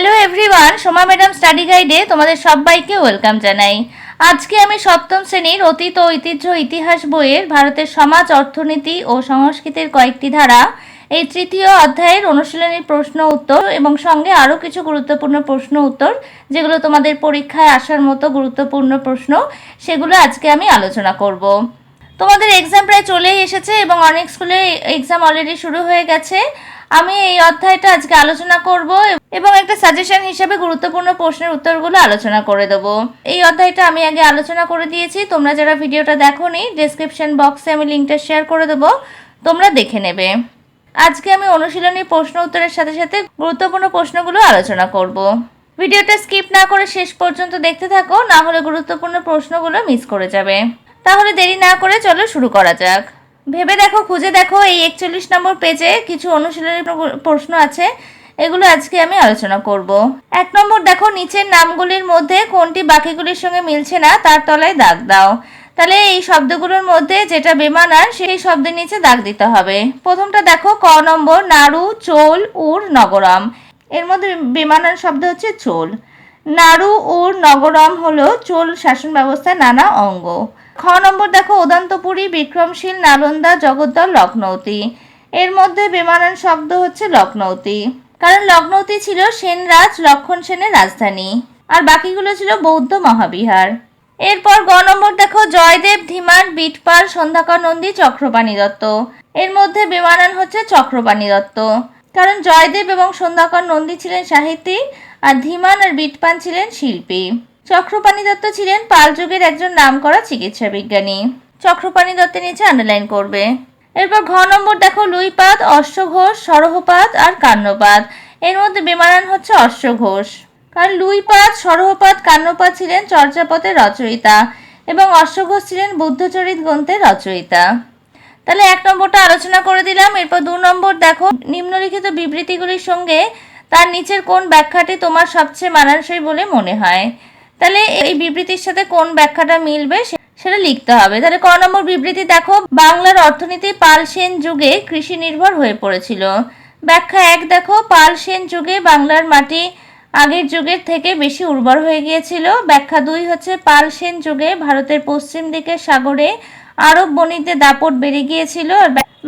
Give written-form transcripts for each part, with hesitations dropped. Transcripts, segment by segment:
Hello everyone, Soma madam study গাইডে তোমাদের সবাইকে ওয়েলকাম জানাই। আজকে আমি সপ্তম শ্রেণীর অতীত ও ঐতিহ্য ইতিহাস বইয়ের ভারতের সমাজ, অর্থনীতি ও সংস্কৃতির কয়েকটি ধারা এই তৃতীয় অধ্যায়ের অনুশীলনীর প্রশ্ন উত্তর এবং সঙ্গে আরও কিছু গুরুত্বপূর্ণ প্রশ্ন উত্তর যেগুলো তোমাদের পরীক্ষায় আসার মতো গুরুত্বপূর্ণ প্রশ্ন, সেগুলো আজকে আমি আলোচনা করব। তোমাদের এক্সাম প্রায় চলেই এসেছে এবং অনেক স্কুলে এক্সাম অলরেডি শুরু হয়ে গেছে। আমি এই অধ্যায়টা আজকে আলোচনা করব এবং একটা সাজেশন হিসেবে গুরুত্বপূর্ণ প্রশ্নের উত্তরগুলো আলোচনা করে দেবো। এই অধ্যায়টা আমি আগে আলোচনা করে দিয়েছি, তোমরা যারা ভিডিওটা দেখোনি ডেসক্রিপশন বক্সে আমি লিঙ্কটা শেয়ার করে দেবো, তোমরা দেখে নেবে। আজকে আমি অনুশীলনী প্রশ্ন উত্তরের সাথে সাথে গুরুত্বপূর্ণ প্রশ্নগুলো আলোচনা করব। ভিডিওটা স্কিপ না করে শেষ পর্যন্ত দেখতে থাকো, না হলে গুরুত্বপূর্ণ প্রশ্নগুলো মিস করে যাবে। তাহলে দেরি না করে চলো শুরু করা যাক। ভেবে দেখো, খুঁজে দেখো, এই 41 নম্বর পেজে কিছু অনুশীলনী প্রশ্ন আছে, এগুলো আজকে আমি আলোচনা করব। 1 নম্বর দেখো, নিচের নামগুলির মধ্যে কোনটি বাকিগুলির সঙ্গে মিলছে না তার তলায় দাগ দাও। তাহলে এই শব্দগুলোর মধ্যে যেটা বেমানান সেই শব্দের নিচে দাগ দিতে হবে। প্রথমটা দেখো, ক নম্বর, নাড়ু, চোল, উর, নগরম। এর মধ্যে বেমানান শব্দ হচ্ছে চোল। নাড়ু, উর, নগরম হলো চোল শাসন ব্যবস্থার নানা অঙ্গ। খ নম্বর দেখো, উদন্তপুরী, বিক্রমশীল, নালন্দা, জগদ্দল, লখনৌতি। এর মধ্যে বেমানান শব্দ হচ্ছে লখনৌতি, কারণ লখনৌতি ছিল সেনরাজ লক্ষণ সেনের রাজধানী, আর বাকিগুলো ছিল বৌদ্ধ মহাবিহার। এরপর গ নম্বর দেখো, জয়দেব, ধীমান, বিটপাল, সন্ধ্যাকর নন্দী, চক্রপাণি দত্ত। এর মধ্যে বেমানান হচ্ছে চক্রপাণি দত্ত, কারণ জয়দেব এবং সন্ধ্যাকর নন্দী ছিলেন সাহিত্যিক, আর ধীমান আর বিটপাল ছিলেন শিল্পী। চক্রপাণি দত্ত ছিলেন পাল যুগের একজন নামকরা চিকিৎসা বিজ্ঞানী। চক্রপাণি দত্তের নিচে আন্ডারলাইন করবে। এরপর ঘ নম্বর দেখো, লুইপাদ, অশ্বঘোষ, সরহপাদ আর কান্নপাদ। এর মধ্যে বেমানান হচ্ছে অশ্বঘোষ, কারণ লুইপাদ, সরহপাদ, কান্নপাদ ছিলেন চর্যাপদের রচয়িতা এবং অশ্বঘোষ ছিলেন বুদ্ধচরিত গ্রন্থের রচয়িতা। তাহলে 1 নম্বরটা আলোচনা করে দিলাম। এরপর 2 নম্বর দেখো, নিম্নলিখিত বিবৃতিগুলির সঙ্গে তার নিচের কোন ব্যাখ্যাটি তোমার সবচেয়ে মানানসই বলে মনে হয়। তাহলে এই বিবৃতির সাথে কোন ব্যাখ্যাটা মিলবে সেটা লিখতে হবে। তাহলে ক নম্বর বিবৃতি দেখো, বাংলার অর্থনীতি পাল সেন যুগে কৃষি নির্ভর হয়ে পড়েছিল। ব্যাখ্যা 1 দেখো, পাল সেন যুগে বাংলার মাটি আগের যুগের থেকে বেশি উর্বর হয়ে গিয়েছিল। ব্যাখ্যা 2 হচ্ছে, পাল সেন যুগে ভারতের পশ্চিম দিকের সাগরে আরব বণিকদের দাপট বেড়ে গিয়েছিল।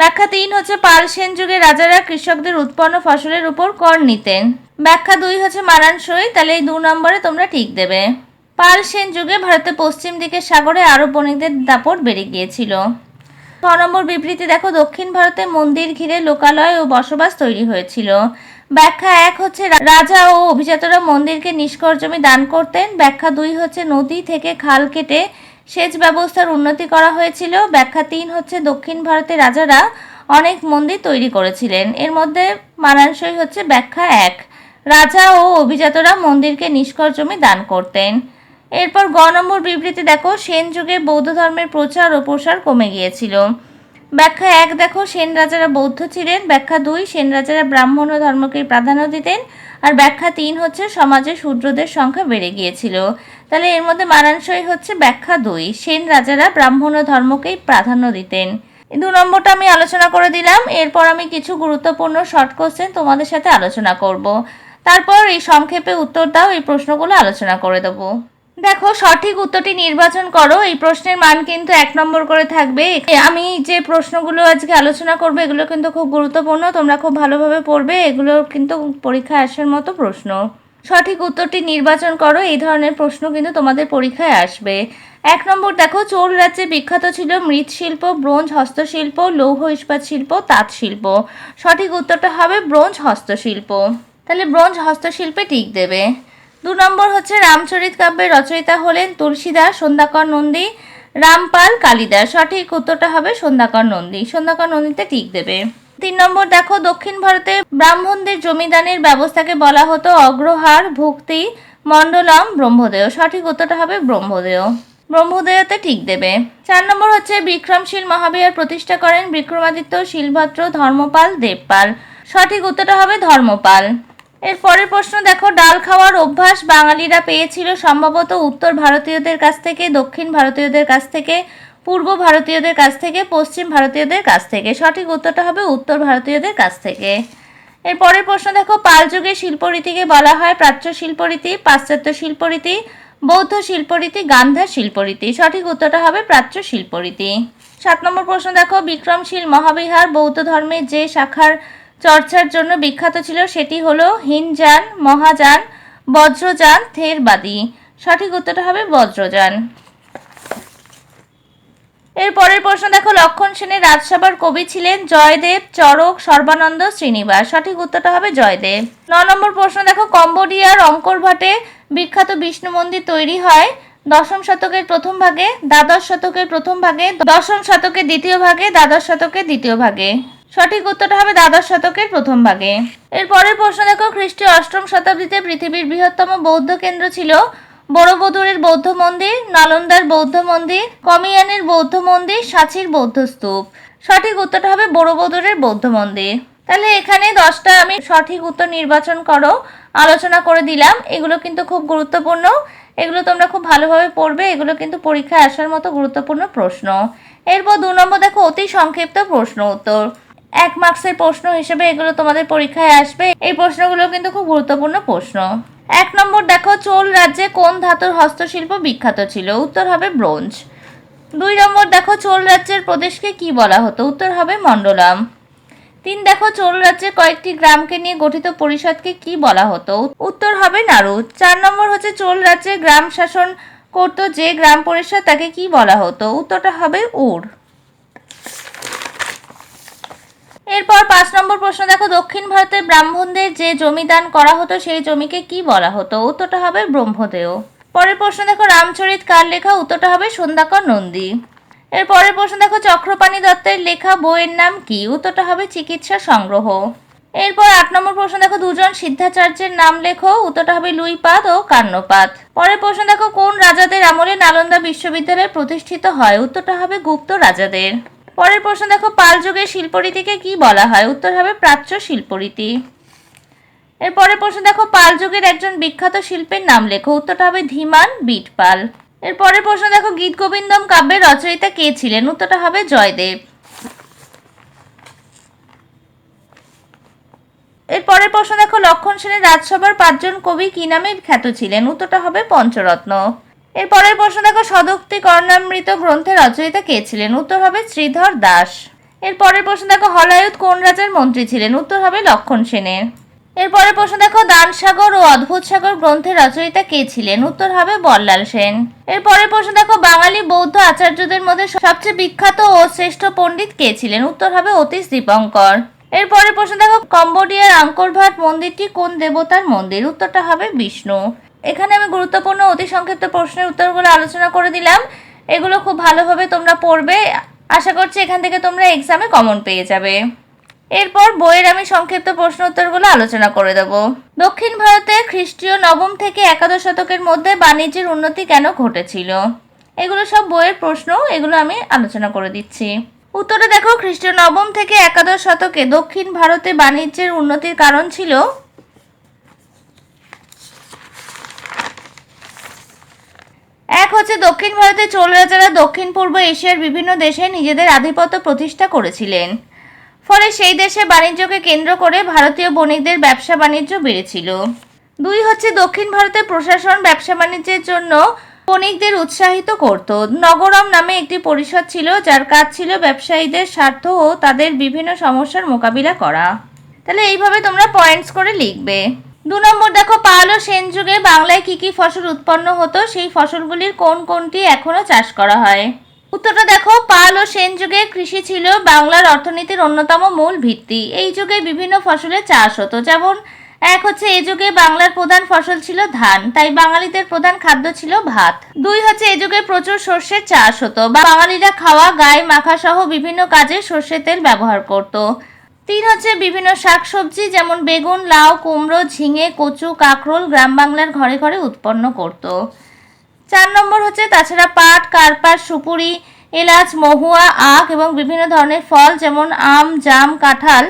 ব্যাখ্যা 3 হচ্ছে, পাল সেন যুগে রাজারা কৃষকদের উৎপন্ন ফসলের উপর কর নিতেন। ব্যাখ্যা 2 হচ্ছে মানানসই, তাহলে এই 2 নম্বরে তোমরা ঠিক দেবে। পাল সেন যুগে ভারতের পশ্চিম দিকের সাগরে আরব বণিকদের দাপট বেড়ে গিয়েছিল। 6 নম্বর বিবৃতি দেখো, দক্ষিণ ভারতে মন্দির ঘিরে লোকালয় ও বসবাস তৈরি হয়েছিল। ব্যাখ্যা 1 হচ্ছে, রাজা ও অভিজাতরা মন্দিরকে নিষ্কর জমি দান করতেন। ব্যাখ্যা 2 হচ্ছে, নদী থেকে খাল কেটে সেচ ব্যবস্থার উন্নতি করা হয়েছিল। ব্যাখ্যা 3 হচ্ছে, দক্ষিণ ভারতের রাজারা অনেক মন্দির তৈরি করেছিলেন। এর মধ্যে মানানসই হচ্ছে ব্যাখ্যা 1, রাজা ও অভিজাতরা মন্দিরকে নিষ্কর জমি দান করতেন। এরপর গ নম্বর বিবৃতি দেখো, সেন যুগে বৌদ্ধ ধর্মের প্রচার ও প্রসার কমে গিয়েছিল। ব্যাখ্যা 1 দেখো, সেন রাজারা বৌদ্ধ ছিলেন। ব্যাখ্যা 2, সেন রাজারা ব্রাহ্মণ ধর্মকে প্রাধান্য দিতেন। আর ব্যাখ্যা 3 হচ্ছে, সমাজে শূদ্রদের সংখ্যা বেড়ে গিয়েছিল। তাহলে এর মধ্যে মানানসই হচ্ছে ব্যাখ্যা 2, সেন রাজারা ব্রাহ্মণ ধর্মকেই প্রাধান্য দিতেন। 2 নম্বরটা আমি আলোচনা করে দিলাম। এরপর আমি কিছু গুরুত্বপূর্ণ শর্ট কোশ্চেন তোমাদের সাথে আলোচনা করব। তারপর এই সংক্ষেপে উত্তর দাও, এই প্রশ্নগুলো আলোচনা করে দেবো। দেখো, সঠিক উত্তরটি নির্বাচন করো। এই প্রশ্নের মান কিন্তু 1 নম্বর করে থাকবে। আমি যে প্রশ্নগুলো আজকে আলোচনা করবো এগুলো কিন্তু খুব গুরুত্বপূর্ণ, তোমরা খুব ভালোভাবে পড়বে, এগুলো কিন্তু পরীক্ষায় আসার মতো প্রশ্ন। সঠিক উত্তরটি নির্বাচন করো, এই ধরনের প্রশ্ন কিন্তু তোমাদের পরীক্ষায় আসবে। 1 নম্বর দেখো, চোল রাজ্যে বিখ্যাত ছিল মৃৎশিল্প, ব্রোঞ্জ হস্তশিল্প, লৌহ ইস্পাত শিল্প, তাঁত শিল্প। সঠিক উত্তরটা হবে ব্রোঞ্জ হস্তশিল্প, তাহলে ব্রোঞ্জ হস্তশিল্পে টিক দেবে। 2 নম্বর হচ্ছে, রামচরিত কাব্যের রচয়িতা হলেন তুলসীদাস, সন্ধ্যাকর নন্দী, রামপাল, কালিদাস। সঠিক উত্তরটা হবে সন্ধ্যাকর নন্দী, সন্ধ্যাকর নন্দীতে টিক দেবে। 3 নম্বর দেখো, দক্ষিণ ভারতে ব্রাহ্মণদের জমিদানের ব্যবস্থাকে বলা হতো অগ্রহার, ভুক্তি, মণ্ডলম, ব্রহ্মদেয়। সঠিক উত্তরটা হবে ব্রহ্মদেয়, ব্রহ্মদেয়তে ঠিক দেবে। 4 নম্বর হচ্ছে, বিক্রমশীল মহাবিহার প্রতিষ্ঠা করেন বিক্রমাদিত্য, শিলভদ্র, ধর্মপাল, দেবপাল। সঠিক উত্তরটা হবে ধর্মপাল। এর পরের প্রশ্ন দেখো, ডাল খাওয়ার অভ্যাস বাঙালিরা পেয়েছিল সম্ভবত উত্তর ভারতীয়দের কাছ থেকে, দক্ষিণ ভারতীয়দের কাছ থেকে, পূর্ব ভারতীয়দের কাছ থেকে, পশ্চিম ভারতীয়দের কাছ থেকে। সঠিক উত্তরটা হবে উত্তর ভারতীয়দের কাছ থেকে। এর পরের প্রশ্ন দেখো, পাল যুগের শিল্পরীতিকে বলা হয় প্রাচ্য শিল্পরীতি, পাশ্চাত্য শিল্পরীতি, বৌদ্ধ শিল্পরীতি, গান্ধার শিল্পরীতি। সঠিক উত্তরটা হবে প্রাচ্য শিল্পরীতি। 7 নম্বর প্রশ্ন দেখো, বিক্রমশীল মহাবিহার বৌদ্ধ ধর্মের যে শাখার চর্চার জন্য বিখ্যাত ছিল সেটি হলো হীনযান, মহাযান, বজ্রযান, থেরবাদী। সঠিক উত্তরটা হবে বজ্রযান। এর পরের প্রশ্ন দেখো, লক্ষণ সেনের রাজসভার কবি ছিলেন জয়দেব, চরক, সর্বানন্দ, শ্রীনিবাস। সঠিক উত্তরটা হবে জয়দেব। 9 নম্বর প্রশ্ন দেখো, কম্বোডিয়ার অঙ্কর ভাটে বিখ্যাত বিষ্ণু মন্দির তৈরি হয় দশম শতকের প্রথম ভাগে, দ্বাদশ শতকের প্রথম ভাগে, দশম শতকের দ্বিতীয় ভাগে, দ্বাদশ শতকের দ্বিতীয় ভাগে। সঠিক উত্তরটা হবে দ্বাদশ শতকের প্রথম ভাগে। এর পরের প্রশ্ন দেখো, খ্রিস্টীয় 8ম শতাব্দীতে পৃথিবীর বৃহত্তম বৌদ্ধ কেন্দ্র ছিল বড়বদুরের বৌদ্ধ মন্দির, নালন্দার বৌদ্ধ মন্দির, কমিয়ানের বৌদ্ধ মন্দির, সাঁচির বৌদ্ধ স্তূপ। সঠিক উত্তরটা হবে বড়বদুরের বৌদ্ধ মন্দির। তাহলে এখানে 10টা আমি সঠিক উত্তর নির্বাচন করো আলোচনা করে দিলাম। এগুলো কিন্তু খুব গুরুত্বপূর্ণ, এগুলো তোমরা খুব ভালোভাবে পড়বে, এগুলো কিন্তু পরীক্ষায় আসার মতো গুরুত্বপূর্ণ প্রশ্ন। এরপর 2 নম্বর দেখো, অতি সংক্ষিপ্ত প্রশ্ন উত্তর। 1 মার্কসের প্রশ্ন হিসেবে এগুলো তোমাদের পরীক্ষায় আসবে। এই প্রশ্নগুলো কিন্তু খুব গুরুত্বপূর্ণ প্রশ্ন। 1 নম্বর দেখো, চোল রাজ্যে কোন ধাতুর হস্তশিল্প বিখ্যাত ছিল? উত্তর হবে ব্রোঞ্জ। 2 নম্বর দেখো, চোল রাজ্যের প্রদেশকে কি বলা হতো? উত্তর হবে মন্ডলাম। 3 দেখো, চোল রাজ্যের কয়েকটি গ্রামকে নিয়ে গঠিত পরিষদকে কি বলা হতো? উত্তর হবে নারুদ। 4 নম্বর হচ্ছে, চোল রাজ্যে গ্রাম শাসন করত যে গ্রাম পরিষদ তাকে কি বলা হতো? উত্তরটা হবে উর। এরপর 5 নম্বর প্রশ্ন দেখো, দক্ষিণ ভারতের ব্রাহ্মণদের যে জমি দান করা হতো সেই জমিকে কি বলা হতো? উত্তরটা হবে ব্রহ্মদেয়। পরের প্রশ্ন দেখো, রামচরিত কার লেখা? উত্তরটা হবে সন্ধ্যাকর নন্দী। এর পরের প্রশ্ন দেখো, চক্রপাণি দত্তের লেখা বইয়ের নাম কি? উত্তরটা হবে চিকিৎসা সংগ্রহ। এরপর 8 নম্বর প্রশ্ন দেখো, দুজন সিদ্ধাচার্যের নাম লেখো। উত্তরটা হবে লুইপাদ ও কান্নপাদ। পরের প্রশ্ন দেখো, কোন রাজাদের আমলে নালন্দা বিশ্ববিদ্যালয় প্রতিষ্ঠিত হয়? উত্তরটা হবে গুপ্ত রাজাদের। পরের প্রশ্ন দেখো, পাল যুগের শিল্পরীতিকে কি বলা হয়? উত্তর হবে প্রাচ্য শিল্পরীতি। এর পরের প্রশ্ন দেখো, পাল যুগের একজন বিখ্যাত শিল্পীর নাম লেখো। উত্তরটা হবে ধীমান বিটপাল। এর পরের প্রশ্ন দেখো, গীত গোবিন্দম কাব্যের রচয়িতা কে ছিলেন? উত্তরটা হবে জয়দেব। এর পরের প্রশ্ন দেখো, লক্ষণ সেনের রাজসভার 5 জন কবি কি নামে খ্যাত ছিলেন? উত্তরটা হবে পঞ্চরত্ন। এর পরের প্রশ্ন দেখো, সদোক্তি কর্ণামৃত গ্রন্থের রচয়িতা কে ছিলেন? উত্তর হবে শ্রীধর দাস। এর পরের প্রশ্ন দেখো, হলায়ুত কোন রাজার মন্ত্রী ছিলেন? উত্তর হবে লক্ষণ সেনের। এর পরের প্রশ্ন দেখো, দানসাগর ও অদ্ভুত সাগর গ্রন্থের রচয়িতা কে ছিলেন? উত্তর হবে বল্লাল সেন। এর পরের প্রশ্ন দেখো, বাঙালি বৌদ্ধ আচার্যদের মধ্যে সবচেয়ে বিখ্যাত ও শ্রেষ্ঠ পণ্ডিত কে ছিলেন? উত্তর হবে অতীশ দীপঙ্কর। এর পরের প্রশ্ন দেখো, কম্বোডিয়ার আঙ্কর ভাট মন্দিরটি কোন দেবতার মন্দির? উত্তরটা হবে বিষ্ণু। এখানে আমি গুরুত্বপূর্ণ অতি সংক্ষিপ্ত প্রশ্নের উত্তরগুলো আলোচনা করে দিলাম। এগুলো খুব ভালোভাবে তোমরা পড়বে, আশা করছি এখান থেকে তোমরা এক্সামে কমন পেয়ে যাবে। এরপর বইয়ের আমি সংক্ষিপ্ত প্রশ্ন উত্তরগুলো আলোচনা করে দেব। দক্ষিণ ভারতে খ্রিস্টীয় 9ম থেকে 11 শতকের মধ্যে বাণিজ্যের উন্নতি কেন ঘটেছিল? এগুলো সব বইয়ের প্রশ্ন, এগুলো আমি আলোচনা করে দিচ্ছি। উত্তরে দেখো, খ্রিস্টীয় 9ম থেকে 11 শতকে দক্ষিণ ভারতে বাণিজ্যের উন্নতির কারণ ছিল এক হচ্ছে, দক্ষিণ ভারতে চোল রাজারা দক্ষিণ পূর্ব এশিয়ার বিভিন্ন দেশে নিজেদের আধিপত্য প্রতিষ্ঠা করেছিলেন, ফলে সেই দেশে বাণিজ্যকে কেন্দ্র করে ভারতীয় বণিকদের ব্যবসা বাণিজ্য বেড়েছিল। 2 হচ্ছে, দক্ষিণ ভারতের প্রশাসন ব্যবসা বাণিজ্যের জন্য বণিকদের উৎসাহিত করত। নগরম নামে একটি পরিষদ ছিল যার কাজ ছিল ব্যবসায়ীদের স্বার্থ ও তাদের বিভিন্ন সমস্যার মোকাবিলা করা। তাহলে এইভাবে তোমরা পয়েন্টস করে লিখবে। 2 নম্বর দেখো, পাল ও সেন যুগে বাংলায় কি কি ফসল উৎপন্ন হতো? সেই ফসলগুলির কোন কোনটি এখনো চাষ করা হয়? উত্তরটা দেখো, পাল ও সেন যুগে কৃষি ছিল বাংলার অর্থনীতির অন্যতম মূল ভিত্তি। এই যুগে বিভিন্ন ফসলের চাষ হতো, যেমন 1 হচ্ছে, এই যুগে বাংলার প্রধান ফসল ছিল ধান, তাই বাঙালিদের প্রধান খাদ্য ছিল ভাত। 2 হচ্ছে, এই যুগে প্রচুর সর্ষের চাষ হতো, বাঙালিরা খাওয়া, গায়ে মাখা সহ বিভিন্ন কাজে সর্ষের তেল ব্যবহার করত। 3 হচ্ছে, বিভিন্ন শাকসবজি যেমন বেগুন, লাউ, কুমড়ো, ঝিঙে, কচু, কাঁকরোল গ্রাম বাংলার ঘরে ঘরে উৎপন্ন করত। 4 নম্বর হচ্ছে, তাছাড়া পাট, কার্পাস, সুপুরি, এলাচ, মহুয়া, আখ এবং বিভিন্ন ধরনের ফল যেমন আম, জাম, কাঁঠাল,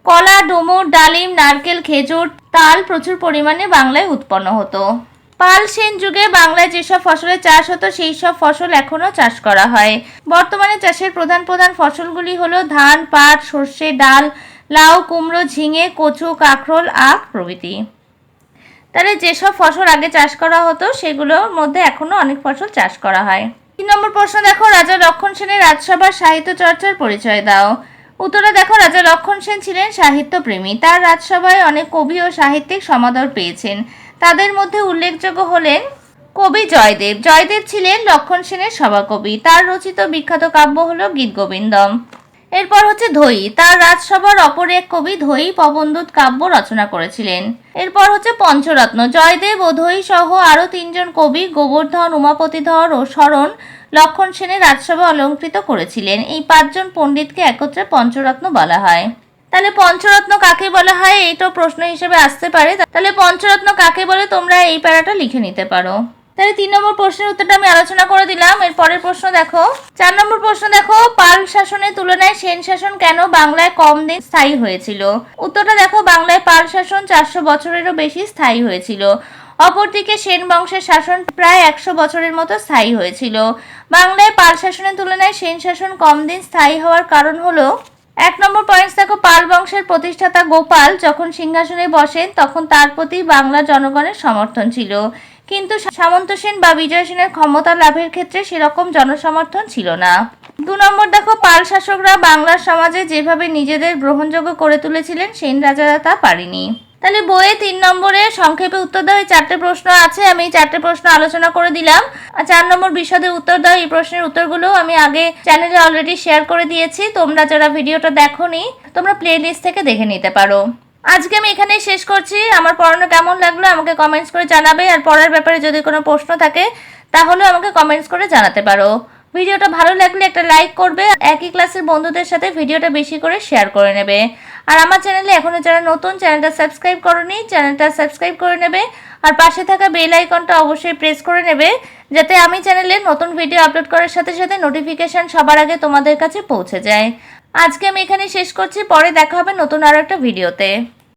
কলা, ডুমুর, ডালিম, নারকেল, খেজুর, তাল প্রচুর পরিমাণে বাংলায় উৎপন্ন হতো। পাল সেন যুগে বাংলায় যেসব ফসলের চাষ হতো সেই সব ফসল এখনো চাষ করা হয়। বর্তমানে চাষের প্রধান প্রধান ফসলগুলি হলো ধান, পাট, সর্ষে, ডাল, লাউ, কুমড়ো, ঝিঙে, কচু, কাঁকরোল, আখ প্রভৃতি। তাহলে যেসব ফসল আগে চাষ করা হতো সেগুলোর মধ্যে এখনো অনেক ফসল চাষ করা হয়। 3 নম্বর প্রশ্ন দেখো, রাজা লক্ষণ সেনের রাজসভার সাহিত্য চর্চার পরিচয় দাও। উত্তরে দেখো, রাজা লক্ষণ সেন ছিলেন সাহিত্যপ্রেমী। তার রাজসভায় অনেক কবি ও সাহিত্যিক সমাদর পেয়েছেন। তাদের মধ্যে উল্লেখযোগ্য হলেন কবি জয়দেব। জয়দেব ছিলেন লক্ষণ সেনের সভাকবি। তার রচিত বিখ্যাত কাব্য হলো গীতগোবিন্দম। এরপর হচ্ছে ধৈ। তার রাজসভার অপর এক কবি ধৈ পবনদূত কাব্য রচনা করেছিলেন। এরপর হচ্ছে পঞ্চরত্ন। জয়দেব ও ধৈ সহ আরও 3 জন কবি গোবর্ধন, উমাপতিধর ও শরণ লক্ষণ সেনের রাজসভা অলঙ্কৃত করেছিলেন। এই 5 জন পণ্ডিতকে একত্রে পঞ্চরত্ন বলা হয়। তাহলে পঞ্চরত্ন কাকে বলা হয় এইটাও প্রশ্ন হিসেবে আসতে পারে। তাহলে পঞ্চরত্ন কাকে বলে তোমরা এই প্যারাটা লিখে নিতে পারো। তাহলে 3 নম্বর প্রশ্নের উত্তরটা আমি আলোচনা করে দিলাম। এর পরের প্রশ্ন দেখো, 4 নম্বর প্রশ্ন দেখো, পাল শাসনের তুলনায় সেন শাসন কেন বাংলায় কম দিন স্থায়ী হয়েছিল? উত্তরটা দেখো, বাংলায় পাল শাসন 400 বছরেরও বেশি স্থায়ী হয়েছিল। অপরদিকে সেন বংশের শাসন প্রায় 100 বছরের মতো স্থায়ী হয়েছিল। বাংলায় পাল শাসনের তুলনায় সেন শাসন কম দিন স্থায়ী হওয়ার কারণ হলো 1 নম্বর পয়েন্টস দেখো, পাল বংশের প্রতিষ্ঠাতা গোপাল যখন সিংহাসনে বসেন তখন তার প্রতি বাংলার জনগণের সমর্থন ছিল, কিন্তু সামন্ত সেন বা বিজয় সেনের ক্ষমতা লাভের ক্ষেত্রে সেরকম জনসমর্থন ছিল না। 2 নম্বর দেখো, পাল শাসকরা বাংলার সমাজে যেভাবে নিজেদের গ্রহণযোগ্য করে তুলেছিলেন সেন রাজারা তা পারেনি। তাহলে বইয়ে 3 নম্বরে সংক্ষেপে উত্তর দাও এই 4টে প্রশ্ন আছে। আমি এই 4টে প্রশ্ন আলোচনা করে দিলাম। আর 4 নম্বর বিশদে উত্তর দাও এই প্রশ্নের উত্তরগুলো আমি আগে চ্যানেলে অলরেডি শেয়ার করে দিয়েছি। তোমরা যারা ভিডিওটা দেখোনি তোমরা প্লেলিস্ট থেকে দেখে নিতে পারো। আজকে আমি এখানেই শেষ করছি। আমার পড়ানো কেমন লাগলো আমাকে কমেন্টস করে জানাবে। আর পড়ার ব্যাপারে যদি কোনো প্রশ্ন থাকে তাহলেও আমাকে কমেন্টস করে জানাতে পারো। ভিডিওটা ভালো লাগলে একটা লাইক করবে। একই ক্লাসের বন্ধুদের সাথে ভিডিওটা বেশি করে শেয়ার করে নেবে। আর আমার চ্যানেলে এখনো যারা নতুন, চ্যানেলটা সাবস্ক্রাইব করোনি, চ্যানেলটা সাবস্ক্রাইব করে নেবে। আর পাশে থাকা বেল আইকনটা অবশ্যই প্রেস করে নেবে, যাতে আমি চ্যানেলে নতুন ভিডিও আপলোড করার সাথে সাথে নোটিফিকেশন সবার আগে তোমাদের কাছে পৌঁছে যায়। আজকে আমি এখানে শেষ করছি। পরে দেখা হবে নতুন আরো একটা ভিডিওতে।